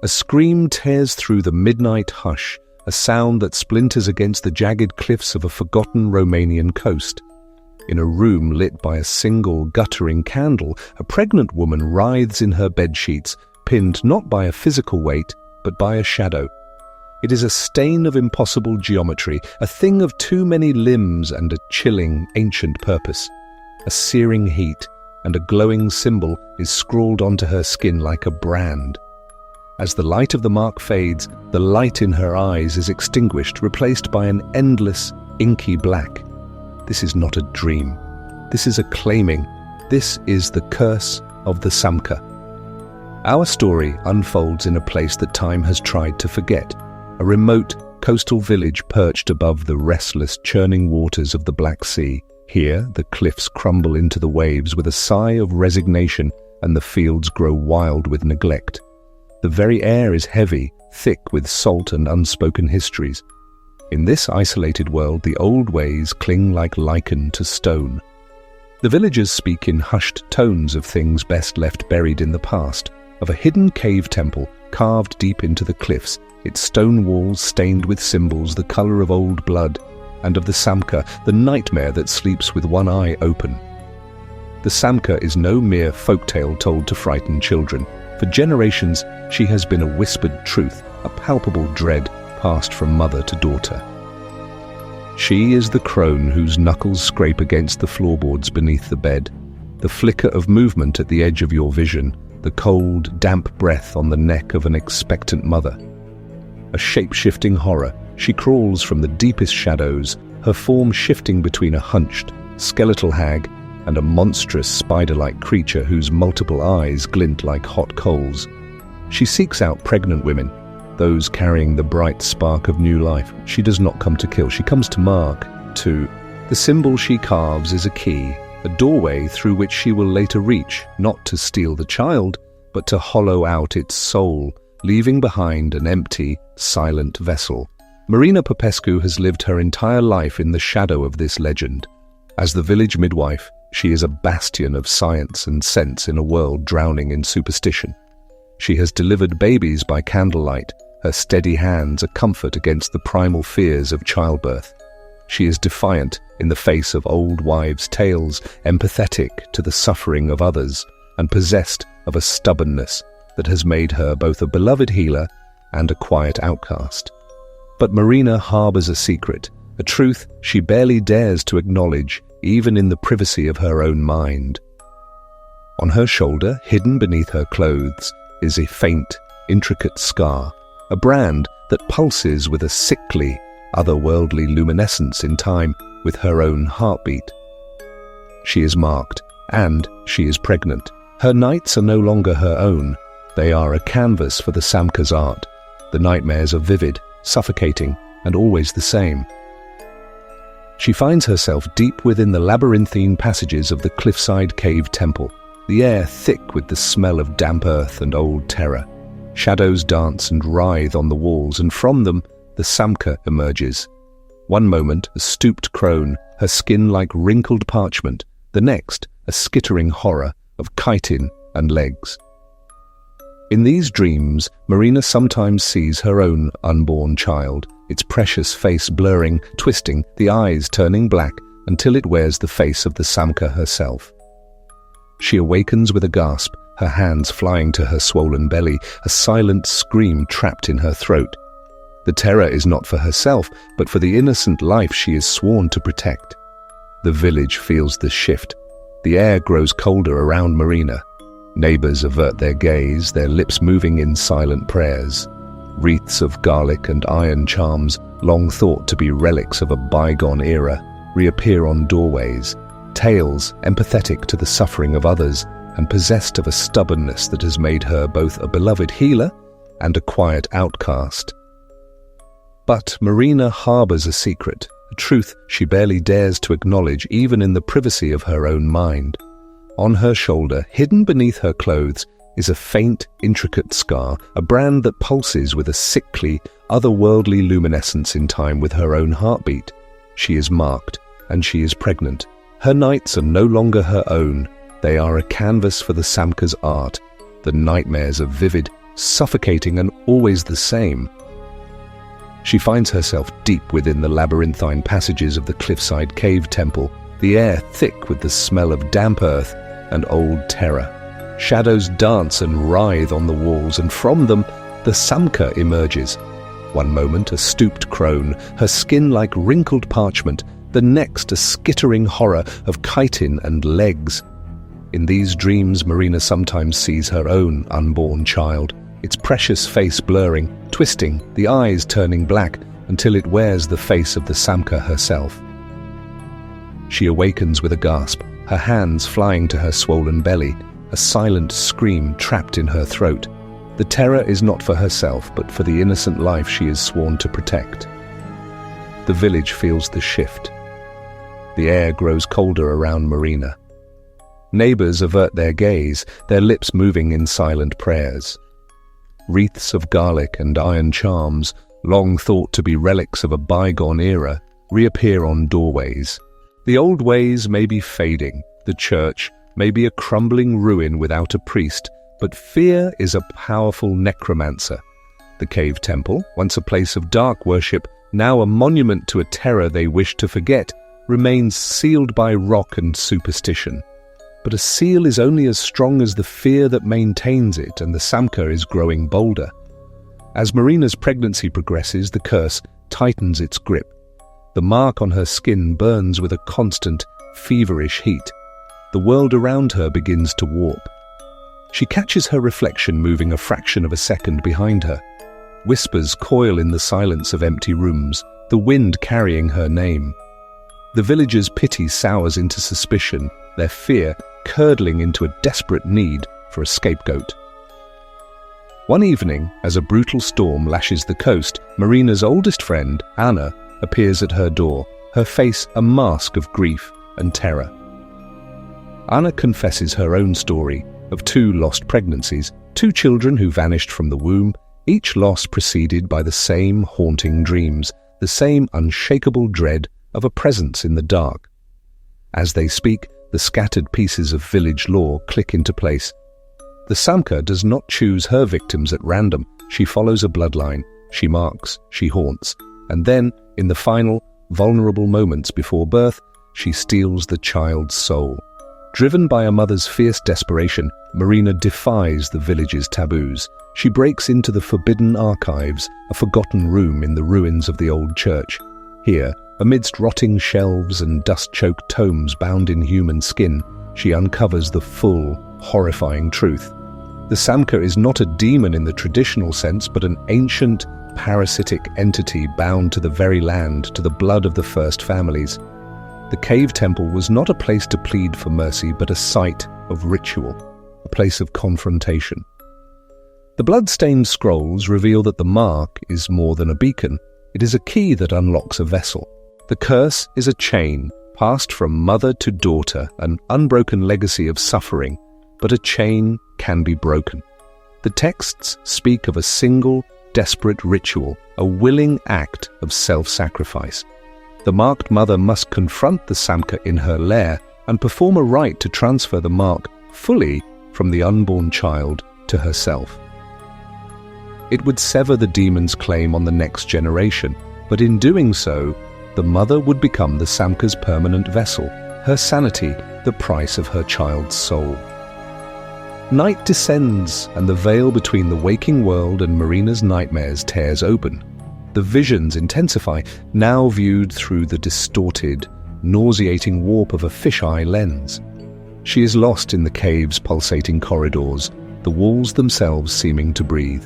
A scream tears through the midnight hush, a sound that splinters against the jagged cliffs of a forgotten Romanian coast. In a room lit by a single guttering candle, a pregnant woman writhes in her bedsheets, pinned not by a physical weight, but by a shadow. It is a stain of impossible geometry, a thing of too many limbs and a chilling, ancient purpose. A searing heat and a glowing symbol is scrawled onto her skin like a brand. As the light of the mark fades, the light in her eyes is extinguished, replaced by an endless, inky black. This is not a dream. This is a claiming. This is the curse of the Samka. Our story unfolds in a place that time has tried to forget, a remote coastal village perched above the restless, churning waters of the Black Sea. Here, the cliffs crumble into the waves with a sigh of resignation, and the fields grow wild with neglect. The very air is heavy, thick with salt and unspoken histories. In this isolated world, the old ways cling like lichen to stone. The villagers speak in hushed tones of things best left buried in the past, of a hidden cave temple carved deep into the cliffs, its stone walls stained with symbols the color of old blood, and of the Samka, the nightmare that sleeps with one eye open. The Samka is no mere folktale told to frighten children. For generations, she has been a whispered truth, a palpable dread passed from mother to daughter. She is the crone whose knuckles scrape against the floorboards beneath the bed, the flicker of movement at the edge of your vision, the cold, damp breath on the neck of an expectant mother. A shape-shifting horror, she crawls from the deepest shadows, her form shifting between a hunched, skeletal hag and a monstrous spider-like creature whose multiple eyes glint like hot coals. She seeks out pregnant women, those carrying the bright spark of new life. She does not come to kill, she comes to mark, to. The symbol she carves is a key, a doorway through which she will later reach, not to steal the child, but to hollow out its soul, leaving behind an empty, silent vessel. Marina Popescu has lived her entire life in the shadow of this legend. As the village midwife, she is a bastion of science and sense in a world drowning in superstition. She has delivered babies by candlelight, her steady hands a comfort against the primal fears of childbirth. She is defiant in the face of old wives' tales, empathetic to the suffering of others, and possessed of a stubbornness that has made her both a beloved healer and a quiet outcast. But Marina harbors a secret, a truth she barely dares to acknowledge, even in the privacy of her own mind. On her shoulder, hidden beneath her clothes, is a faint, intricate scar, a brand that pulses with a sickly, otherworldly luminescence in time with her own heartbeat. She is marked, and she is pregnant. Her nights are no longer her own. They are a canvas for the Samka's art. The nightmares are vivid, suffocating, and always the same. She finds herself deep within the labyrinthine passages of the cliffside cave temple, the air thick with the smell of damp earth and old terror. Shadows dance and writhe on the walls, and from them the Samka emerges. One moment, a stooped crone, her skin like wrinkled parchment. The next, a skittering horror of chitin and legs. In these dreams, Marina sometimes sees her own unborn child, its precious face blurring, twisting, the eyes turning black until it wears the face of the Samka herself. She awakens with a gasp, her hands flying to her swollen belly, a silent scream trapped in her throat. The terror is not for herself, but for the innocent life she is sworn to protect. The village feels the shift. The air grows colder around Marina. Neighbors avert their gaze, their lips moving in silent prayers. Wreaths of garlic and iron charms, long thought to be relics of a bygone era, reappear on doorways. Tales empathetic to the suffering of others and possessed of a stubbornness that has made her both a beloved healer and a quiet outcast. But Marina harbors a secret, a truth she barely dares to acknowledge even in the privacy of her own mind. On her shoulder, hidden beneath her clothes, is a faint, intricate scar, a brand that pulses with a sickly, otherworldly luminescence in time with her own heartbeat. She is marked, and she is pregnant. Her nights are no longer her own. They are a canvas for the Samka's art. The nightmares are vivid, suffocating and always the same. She finds herself deep within the labyrinthine passages of the cliffside cave temple, the air thick with the smell of damp earth and old terror. Shadows dance and writhe on the walls, and from them the Samka emerges. One moment a stooped crone, her skin like wrinkled parchment, the next a skittering horror of chitin and legs. In these dreams Marina sometimes sees her own unborn child, its precious face blurring, twisting, the eyes turning black, until it wears the face of the Samka herself. She awakens with a gasp, her hands flying to her swollen belly, a silent scream trapped in her throat. The terror is not for herself, but for the innocent life she is sworn to protect. The village feels the shift. The air grows colder around Marina. Neighbors avert their gaze, their lips moving in silent prayers. Wreaths of garlic and iron charms, long thought to be relics of a bygone era, reappear on doorways. The old ways may be fading, the church may be a crumbling ruin without a priest, but fear is a powerful necromancer. The cave temple, once a place of dark worship, now a monument to a terror they wish to forget, remains sealed by rock and superstition. But a seal is only as strong as the fear that maintains it, and the Samka is growing bolder. As Marina's pregnancy progresses, the curse tightens its grip. The mark on her skin burns with a constant, feverish heat. The world around her begins to warp. She catches her reflection moving a fraction of a second behind her. Whispers coil in the silence of empty rooms, the wind carrying her name. The villagers' pity sours into suspicion, their fear curdling into a desperate need for a scapegoat. One evening, as a brutal storm lashes the coast, Marina's oldest friend, Anna, appears at her door, her face a mask of grief and terror. Anna confesses her own story of 2 lost pregnancies, 2 children who vanished from the womb, each loss preceded by the same haunting dreams, the same unshakable dread of a presence in the dark. As they speak, the scattered pieces of village lore click into place. The Samka does not choose her victims at random. She follows a bloodline. She marks, she haunts. And then, in the final, vulnerable moments before birth, she steals the child's soul. Driven by a mother's fierce desperation, Marina defies the village's taboos. She breaks into the forbidden archives, a forgotten room in the ruins of the old church. Here, amidst rotting shelves and dust-choked tomes bound in human skin, she uncovers the full, horrifying truth. The Samka is not a demon in the traditional sense, but an ancient, parasitic entity bound to the very land, to the blood of the first families. The cave temple was not a place to plead for mercy, but a site of ritual, a place of confrontation. The blood-stained scrolls reveal that the mark is more than a beacon. It is a key that unlocks a vessel. The curse is a chain, passed from mother to daughter, an unbroken legacy of suffering, but a chain can be broken. The texts speak of a single, desperate ritual, a willing act of self-sacrifice. The marked mother must confront the Samka in her lair and perform a rite to transfer the mark fully from the unborn child to herself. It would sever the demon's claim on the next generation, but in doing so, the mother would become the Samka's permanent vessel, her sanity the price of her child's soul. Night descends, and the veil between the waking world and Marina's nightmares tears open. The visions intensify, now viewed through the distorted, nauseating warp of a fisheye lens. She is lost in the cave's pulsating corridors, the walls themselves seeming to breathe.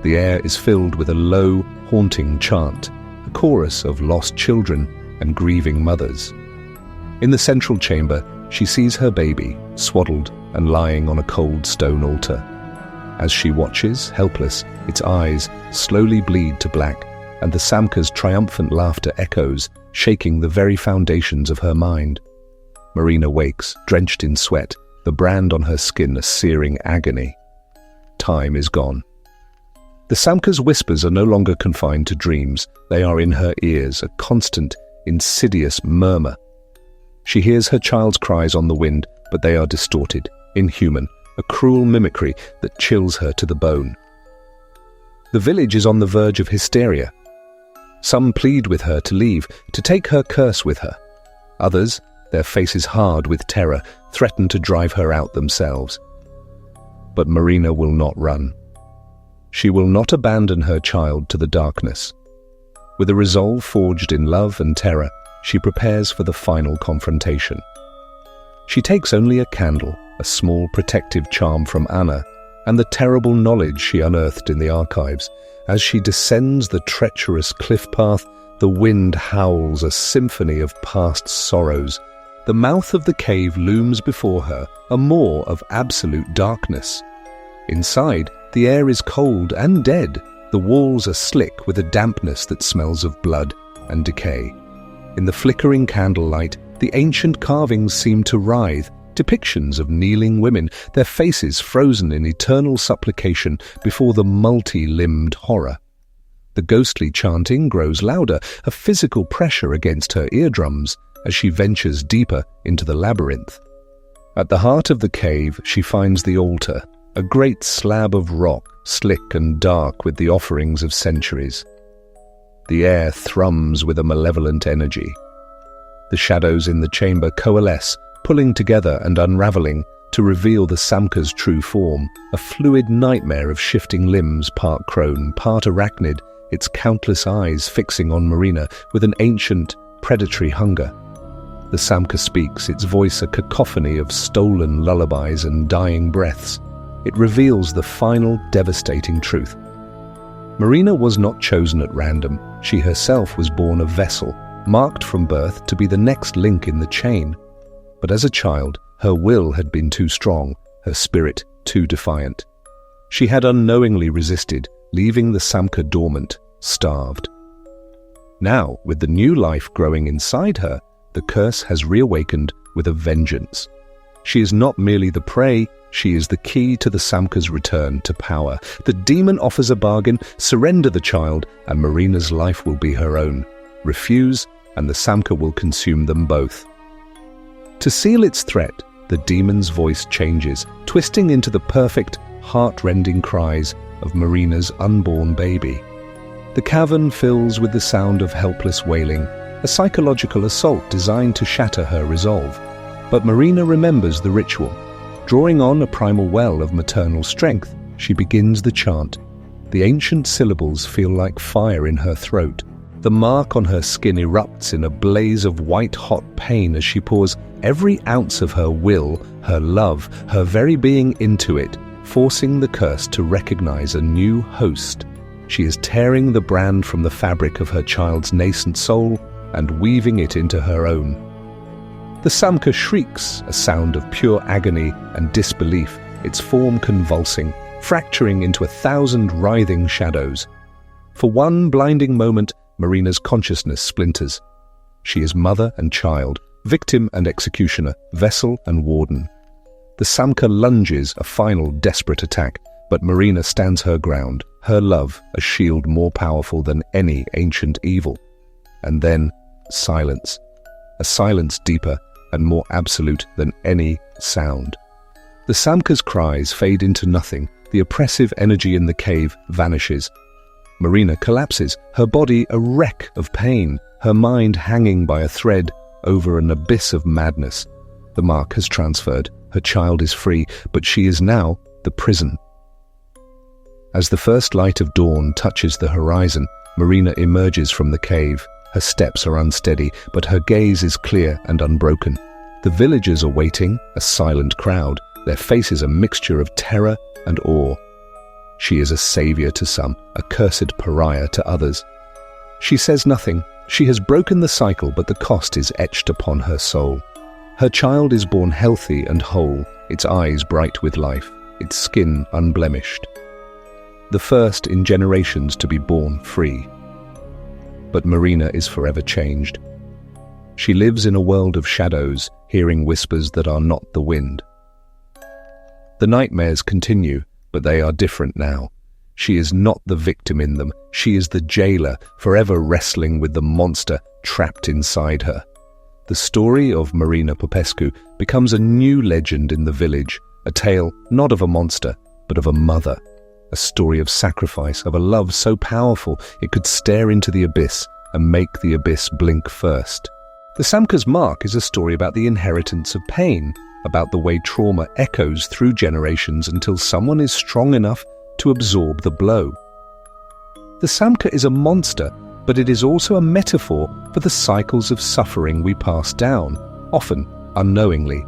The air is filled with a low, haunting chant, a chorus of lost children and grieving mothers. In the central chamber, she sees her baby, swaddled and lying on a cold stone altar. As she watches, helpless, its eyes slowly bleed to black, and the Samka's triumphant laughter echoes, shaking the very foundations of her mind. Marina wakes, drenched in sweat, the brand on her skin a searing agony. Time is gone. The Samka's whispers are no longer confined to dreams. They are in her ears, a constant, insidious murmur. She hears her child's cries on the wind, but they are distorted, inhuman, a cruel mimicry that chills her to the bone. The village is on the verge of hysteria. Some plead with her to leave, to take her curse with her. Others, their faces hard with terror, threaten to drive her out themselves. But Marina will not run. She will not abandon her child to the darkness. With a resolve forged in love and terror, she prepares for the final confrontation. She takes only a candle, a small protective charm from Anna, and the terrible knowledge she unearthed in the archives. As she descends the treacherous cliff path, the wind howls a symphony of past sorrows. The mouth of the cave looms before her, a maw of absolute darkness. Inside, the air is cold and dead. The walls are slick with a dampness that smells of blood and decay. In the flickering candlelight, the ancient carvings seem to writhe, depictions of kneeling women, their faces frozen in eternal supplication before the multi-limbed horror. The ghostly chanting grows louder, a physical pressure against her eardrums as she ventures deeper into the labyrinth. At the heart of the cave, she finds the altar, a great slab of rock, slick and dark with the offerings of centuries. The air thrums with a malevolent energy. The shadows in the chamber coalesce, pulling together and unraveling to reveal the Samka's true form, a fluid nightmare of shifting limbs, part crone, part arachnid, its countless eyes fixing on Marina with an ancient, predatory hunger. The Samka speaks, its voice a cacophony of stolen lullabies and dying breaths. It reveals the final, devastating truth. Marina was not chosen at random. She herself was born a vessel, marked from birth to be the next link in the chain. But as a child, her will had been too strong, her spirit too defiant. She had unknowingly resisted, leaving the Samka dormant, starved. Now, with the new life growing inside her, the curse has reawakened with a vengeance. She is not merely the prey, she is the key to the Samka's return to power. The demon offers a bargain: surrender the child, and Marina's life will be her own. Refuse, and the Samka will consume them both. To seal its threat, the demon's voice changes, twisting into the perfect, heart-rending cries of Marina's unborn baby. The cavern fills with the sound of helpless wailing, a psychological assault designed to shatter her resolve. But Marina remembers the ritual. Drawing on a primal well of maternal strength, she begins the chant. The ancient syllables feel like fire in her throat. The mark on her skin erupts in a blaze of white-hot pain as she pours every ounce of her will, her love, her very being into it, forcing the curse to recognize a new host. She is tearing the brand from the fabric of her child's nascent soul and weaving it into her own. The Samka shrieks, a sound of pure agony and disbelief, its form convulsing, fracturing into 1,000 writhing shadows. For one blinding moment, Marina's consciousness splinters. She is mother and child, victim and executioner, vessel and warden. The Samka lunges a final desperate attack, but Marina stands her ground, her love a shield more powerful than any ancient evil. And then, silence. A silence deeper and more absolute than any sound. The Samka's cries fade into nothing. The oppressive energy in the cave vanishes. Marina collapses, her body a wreck of pain, her mind hanging by a thread over an abyss of madness. The mark has transferred, her child is free, but she is now the prison. As the first light of dawn touches the horizon, Marina emerges from the cave. Her steps are unsteady, but her gaze is clear and unbroken. The villagers are waiting, a silent crowd, their faces a mixture of terror and awe. She is a savior to some, a cursed pariah to others. She says nothing. She has broken the cycle, but the cost is etched upon her soul. Her child is born healthy and whole, its eyes bright with life, its skin unblemished. The first in generations to be born free. But Marina is forever changed. She lives in a world of shadows, hearing whispers that are not the wind. The nightmares continue, but they are different now. She is not the victim in them. She is the jailer, forever wrestling with the monster trapped inside her. The story of Marina Popescu becomes a new legend in the village, a tale not of a monster, but of a mother. a story of sacrifice, of a love so powerful it could stare into the abyss and make the abyss blink first. The Samka's Mark is a story about the inheritance of pain, about the way trauma echoes through generations until someone is strong enough to absorb the blow. The Samka is a monster, but it is also a metaphor for the cycles of suffering we pass down, often unknowingly.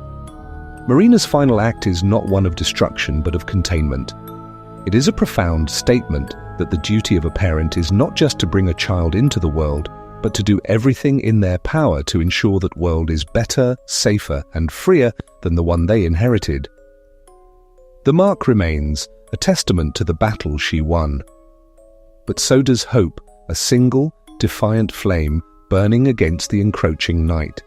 Marina's final act is not one of destruction but of containment. It is a profound statement that the duty of a parent is not just to bring a child into the world, but to do everything in their power to ensure that world is better, safer, and freer than the one they inherited. The mark remains, a testament to the battle she won. But so does hope, a single, defiant flame burning against the encroaching night.